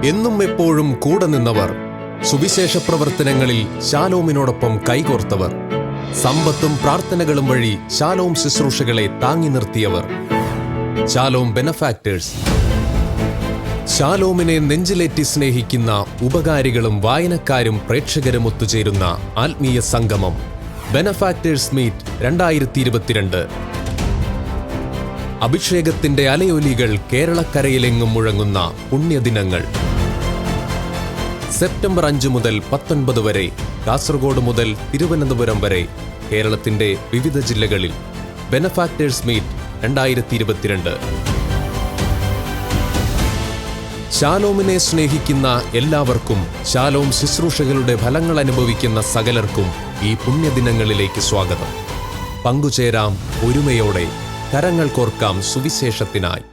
എന്നും എപ്പോഴും കൂടെ നിന്നവർ, സുവിശേഷ പ്രവർത്തനങ്ങളിൽ ശാലോമിനോടൊപ്പം കൈകോർത്തവർ, സമ്പത്തും പ്രാർത്ഥനകളും വഴി ശാലോം ശുശ്രൂഷകളെ താങ്ങി നിർത്തിയവർ. ശാലോം ബെനഫാക്ടേഴ്സ്. ശാലോമിനെ നെഞ്ചിലേറ്റി സ്നേഹിക്കുന്ന ഉപകാരികളും വായനക്കാരും പ്രേക്ഷകരും ഒത്തുചേരുന്ന ആത്മീയ സംഗമം ബെനഫാക്ടേഴ്സ് മീറ്റ് 2022. അഭിഷേകത്തിന്റെ അലയൊലികൾ കേരളക്കരയിലെങ്ങും മുഴങ്ങുന്ന പുണ്യദിനങ്ങൾ. സെപ്റ്റംബർ 5 മുതൽ 19 വരെ കാസർഗോഡ് മുതൽ തിരുവനന്തപുരം വരെ കേരളത്തിന്റെ വിവിധ ജില്ലകളിൽ ബെനഫാക്ടേഴ്സ് മീറ്റ് 2022. ശാലോമിനെ സ്നേഹിക്കുന്ന എല്ലാവർക്കും, ശാലോം ശുശ്രൂഷകളുടെ ഫലങ്ങൾ അനുഭവിക്കുന്ന സകലർക്കും ഈ പുണ്യദിനങ്ങളിലേക്ക് സ്വാഗതം. പങ്കുചേരാം ഒരുമയോടെ, കരങ്ങൾ കോർക്കാം സുവിശേഷത്തിനായി.